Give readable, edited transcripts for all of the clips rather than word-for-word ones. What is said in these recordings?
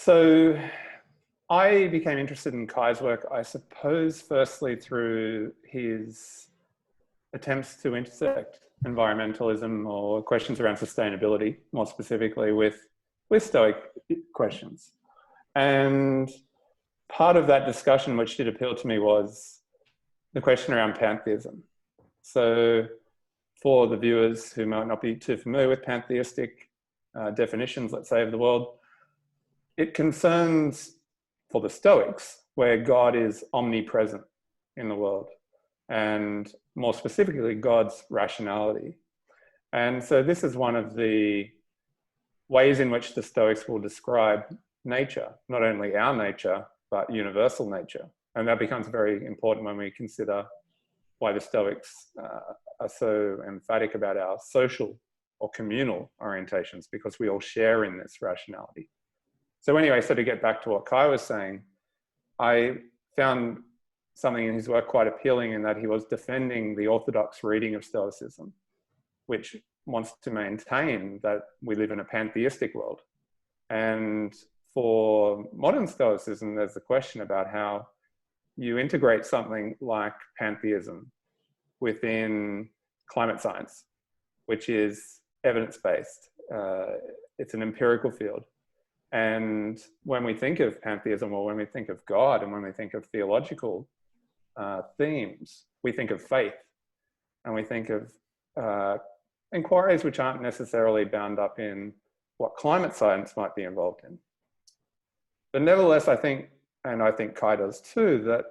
So I became interested in Kai's work, I suppose, firstly through his attempts to intersect environmentalism or questions around sustainability, more specifically with Stoic questions. And part of that discussion, which did appeal to me, was the question around pantheism. So for the viewers who might not be too familiar with pantheistic definitions, let's say, of the world, it concerns, for the Stoics, where God is omnipresent in the world, and more specifically, God's rationality. And so this is one of the ways in which the Stoics will describe nature, not only our nature, but universal nature. And that becomes very important when we consider why the Stoics are so emphatic about our social or communal orientations, because we all share in this rationality. So anyway, so to get back to what Kai was saying, I found something in his work quite appealing in that he was defending the orthodox reading of Stoicism, which wants to maintain that we live in a pantheistic world. And for modern Stoicism, there's the question about how you integrate something like pantheism within climate science, which is evidence-based. It's an empirical field. And when we think of pantheism, or when we think of God, and when we think of theological themes, we think of faith, and we think of inquiries which aren't necessarily bound up in what climate science might be involved in. But nevertheless, I think, and I think Kai does too, that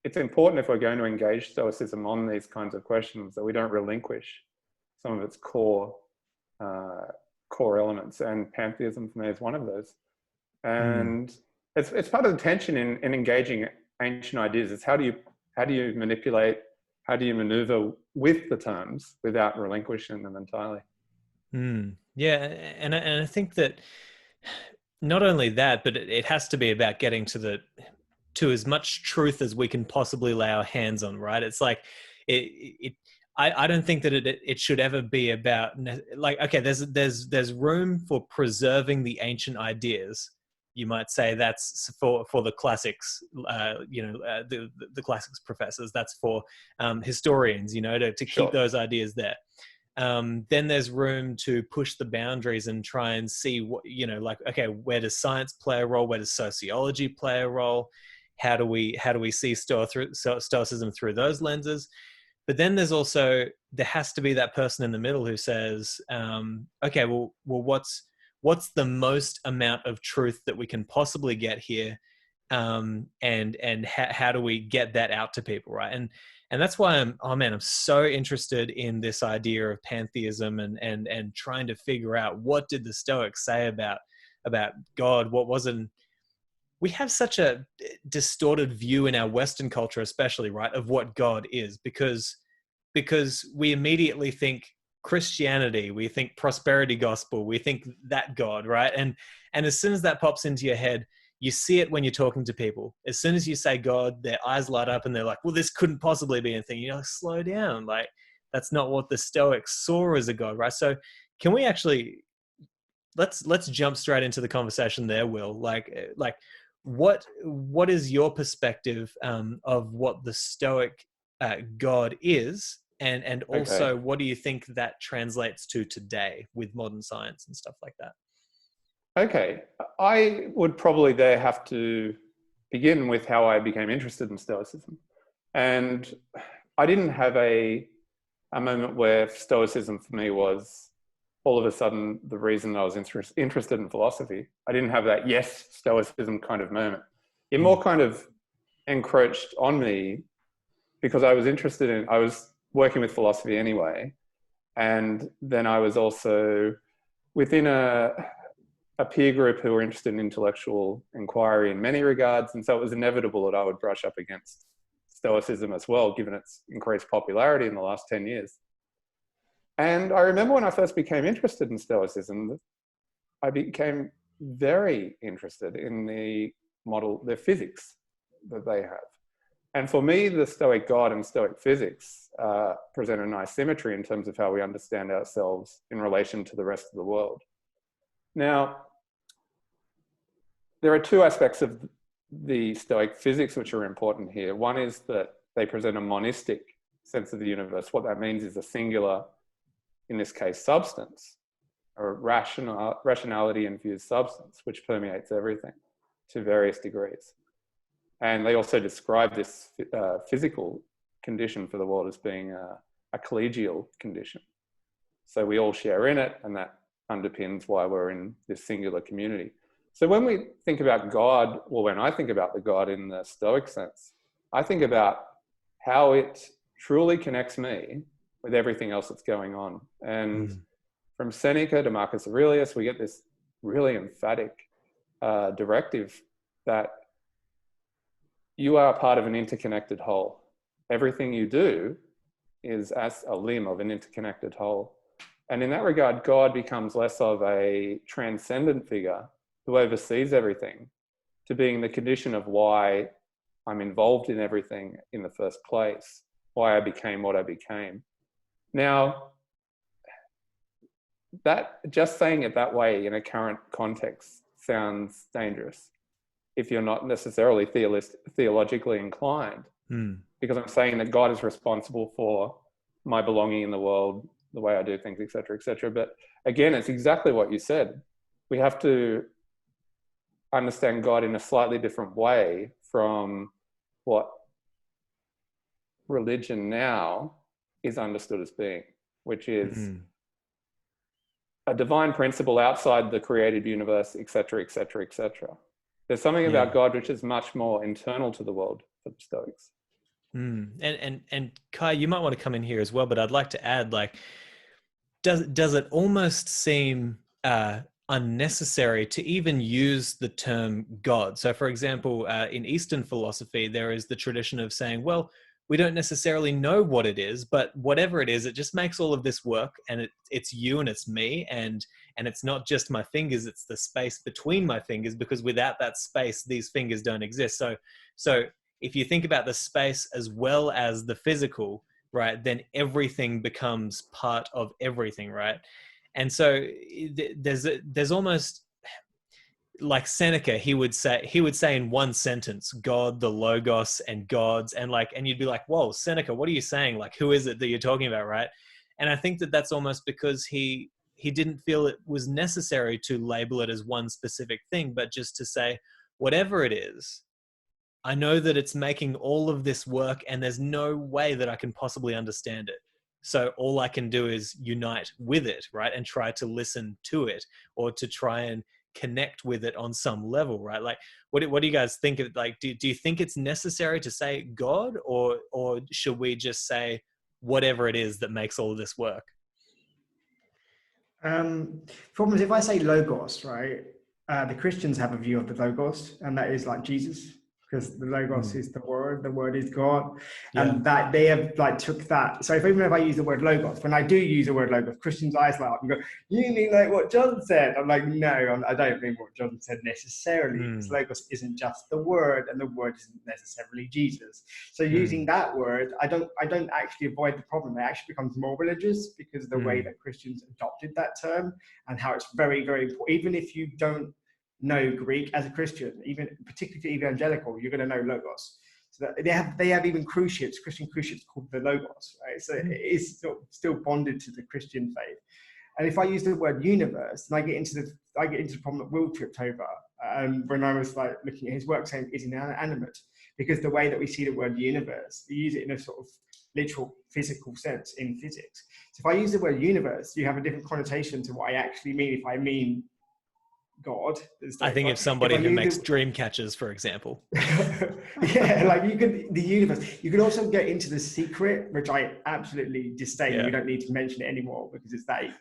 it's important, if we're going to engage Stoicism on these kinds of questions, that we don't relinquish some of its core elements, and pantheism for me is one of those. And it's part of the tension in engaging ancient ideas. Is how do you manipulate, how do you maneuver with the terms without relinquishing them entirely? Yeah, and I think that not only that, but it has to be about getting to as much truth as we can possibly lay our hands on, right? It's like I don't think that it should ever be about, like, okay, there's room for preserving the ancient ideas. You might say that's for the classics, the classics professors. That's for historians, to Sure. keep those ideas there. Then there's room to push the boundaries and try and see what, like, okay, where does science play a role? Where does sociology play a role? How do we see Stoicism through those lenses? But then there has to be that person in the middle who says, okay, well, what's the most amount of truth that we can possibly get here, and how do we get that out to people, right? And that's why I'm so interested in this idea of pantheism and trying to figure out, what did the Stoics say about God? What wasn't? We have such a distorted view in our Western culture, especially, right, of what God is, because we immediately think Christianity, we think prosperity gospel, we think that God, right? And as soon as that pops into your head, you see it when you're talking to people. As soon as you say God, their eyes light up and they're like, well, this couldn't possibly be anything. You're like, slow down. Like, that's not what the Stoics saw as a God, right? So can we actually, let's jump straight into the conversation there, Will. Like what is your perspective of what the Stoic God is, and also Okay. what do you think that translates to today with modern science and stuff like that? Okay, I would probably there have to begin with how I became interested in Stoicism. And I didn't have a moment where Stoicism for me was all of a sudden the reason I was interested in philosophy. I didn't have that, yes, Stoicism kind of moment. It more kind of encroached on me because I was working with philosophy anyway. And then I was also within a peer group who were interested in intellectual inquiry in many regards. And so it was inevitable that I would brush up against Stoicism as well, given its increased popularity in the last 10 years. And I remember when I first became interested in Stoicism, I became very interested in the physics that they have. And for me, the Stoic God and Stoic physics present a nice symmetry in terms of how we understand ourselves in relation to the rest of the world. Now, there are two aspects of the Stoic physics which are important here. One is that they present a monistic sense of the universe. What that means is a singular, in this case, substance, or rationality-infused substance, which permeates everything to various degrees. And they also describe this physical condition for the world as being a collegial condition. So we all share in it, and that underpins why we're in this singular community. So when we think about God, or when I think about the God in the Stoic sense, I think about how it truly connects me with everything else that's going on. And from Seneca to Marcus Aurelius, we get this really emphatic directive that you are part of an interconnected whole. Everything you do is as a limb of an interconnected whole. And in that regard, God becomes less of a transcendent figure who oversees everything to being the condition of why I'm involved in everything in the first place, why I became what I became. Now, that just saying it that way in a current context sounds dangerous if you're not necessarily theologically inclined, because I'm saying that God is responsible for my belonging in the world, the way I do things, et cetera, et cetera. But again, it's exactly what you said. We have to understand God in a slightly different way from what religion now is understood as being, which is a divine principle outside the created universe, et cetera, et cetera, et cetera. There's something about God which is much more internal to the world for the Stoics. And Kai, you might want to come in here as well, but I'd like to add, like, does it almost seem unnecessary to even use the term God? So, for example, in Eastern philosophy, there is the tradition of saying, well, we don't necessarily know what it is, but whatever it is, it just makes all of this work, and it's you and it's me, and it's not just my fingers, it's the space between my fingers, because without that space, these fingers don't exist. So if you think about the space as well as the physical, right, then everything becomes part of everything, right? And so there's almost, like Seneca, he would say in one sentence, God, the Logos, and gods, and you'd be like, whoa, Seneca, what are you saying? Like, who is it that you're talking about, right? And I think that that's almost because he didn't feel it was necessary to label it as one specific thing, but just to say, whatever it is, I know that it's making all of this work, and there's no way that I can possibly understand it. So all I can do is unite with it, right? And try to listen to it, or to try and connect with it on some level, right? Like, what do you guys think of, like, do you think it's necessary to say God, or should we just say whatever it is that makes all of this work? Problem is, if I say Logos, right, the Christians have a view of the Logos, and that is like Jesus, because the Logos is the word is God, and that they have took that. So even if I use the word Logos, when I do use the word Logos, Christians eyes light up and go, you mean like what John said? I'm like, no, I don't mean what John said necessarily, because Logos isn't just the word, and the word isn't necessarily Jesus. So using that word, I don't actually avoid the problem. It actually becomes more religious because of the way that Christians adopted that term, and how it's very, very important. Even if you don't know Greek as a Christian, even particularly evangelical, you're going to know Logos. So that they have even cruise ships, Christian cruise ships called the Logos, right? So it is still bonded to the Christian faith. And if I use the word universe, then I get into the problem that Will tripped over when I was looking at his work, saying is inanimate, because the way that we see the word universe, we use it in a sort of literal physical sense in physics. So if I use the word universe, you have a different connotation to what I actually mean if I mean God. I think if somebody who makes dream catchers, for example. The universe. You could also get into the secret, which I absolutely disdain. Yeah. We don't need to mention it anymore because it's that evil.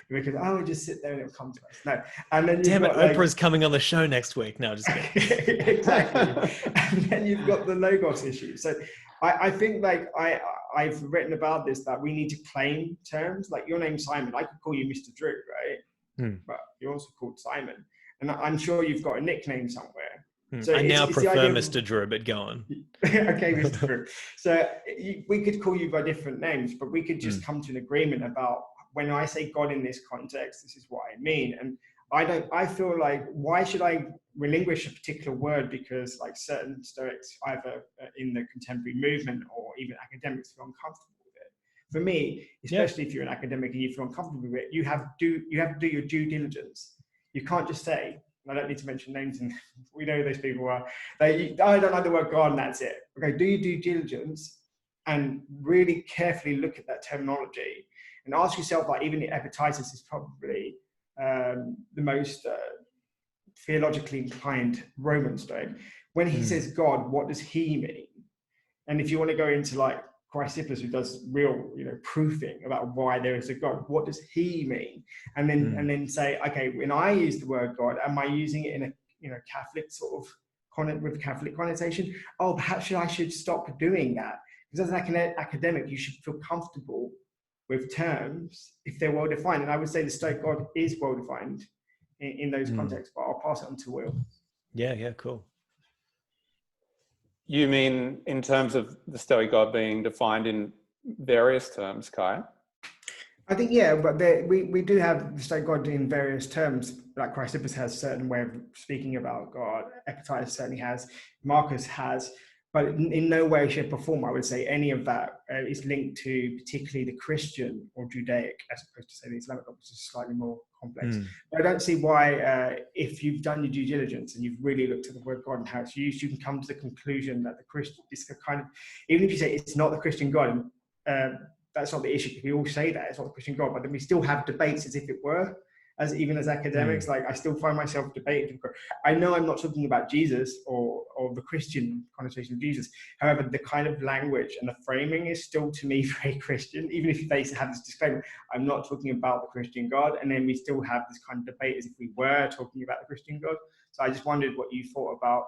Because we just sit there and it'll come to us. No, and then damn it, Oprah's coming on the show next week. No, just kidding. Exactly. And then you've got the Logos issue. So I think I've written about this, that we need to claim terms. Like your name's Simon. I could call you Mr. Drew, right? But you're also called Simon, and I'm sure you've got a nickname somewhere. So I now prefer Mr. Drew, but go on. Okay, Mr. Drew. So we could call you by different names, but we could just come to an agreement about, when I say God in this context, this is what I mean. And I feel like, why should I relinquish a particular word because like certain Stoics, either in the contemporary movement or even academics, feel uncomfortable with it. For me, especially if you're an academic and you feel uncomfortable with it, you have to do your due diligence. You can't just say, I don't need to mention names, and we know who those people are. I don't like the word God, and that's it. Okay, do your due diligence and really carefully look at that terminology and ask yourself, like, even Epictetus is probably the most theologically inclined Roman Stoic. When he says God, what does he mean? And if you want to go into like Chrysippus, who does real, proofing about why there is a God, what does he mean? And then say, okay, when I use the word God, am I using it in a Catholic sort of with Catholic connotation? Oh, perhaps I should stop doing that. Because as an academic, you should feel comfortable with terms if they're well defined. And I would say the Stoic God is well defined in those contexts, but I'll pass it on to Will. Yeah, cool. You mean in terms of the Stoic God being defined in various terms, Kai? I think, but we do have the Stoic God in various terms. Like Chrysippus has a certain way of speaking about God. Epictetus certainly has. Marcus has. But in no way, shape or form, I would say any of that is linked to particularly the Christian or Judaic, as opposed to say the Islamic, which is slightly more complex. But I don't see why, if you've done your due diligence and you've really looked at the word God and how it's used, you can come to the conclusion that the Christian is kind of, even if you say it's not the Christian God, that's not the issue. We all say that it's not the Christian God, but then we still have debates as if it were. Even as academics, like I still find myself debating. I know I'm not talking about Jesus or the Christian connotation of Jesus. However, the kind of language and the framing is still, to me, very Christian. Even if they have this disclaimer, I'm not talking about the Christian God. And then we still have this kind of debate as if we were talking about the Christian God. So I just wondered what you thought about,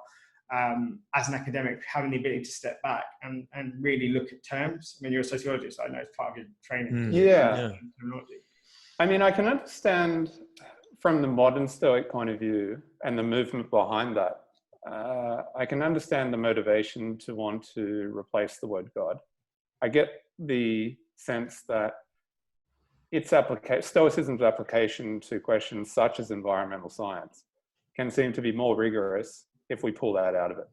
as an academic, having the ability to step back and really look at terms. I mean, you're a sociologist. I know it's part of your training. Terminology. I mean, I can understand from the modern Stoic point of view and the movement behind that, I can understand the motivation to want to replace the word God. I get the sense that Stoicism's application to questions such as environmental science can seem to be more rigorous if we pull that out of it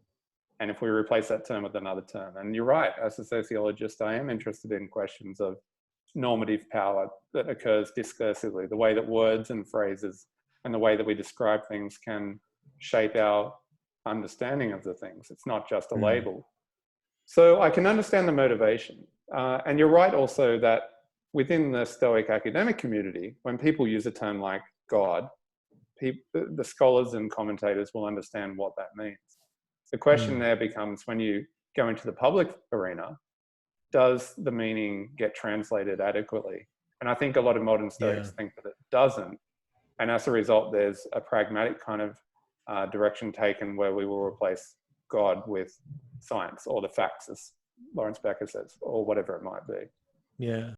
and if we replace that term with another term. And you're right, as a sociologist, I am interested in questions of normative power that occurs discursively, the way that words and phrases and the way that we describe things can shape our understanding of the things. It's not just a label. So I can understand the motivation. And you're right also that within the Stoic academic community, when people use a term like God, the scholars and commentators will understand what that means. The question there becomes, when you go into the public arena, does the meaning get translated adequately? And I think a lot of modern Stoics think that it doesn't. And as a result, there's a pragmatic kind of direction taken where we will replace God with science or the facts, as Lawrence Becker says, or whatever it might be. Yeah.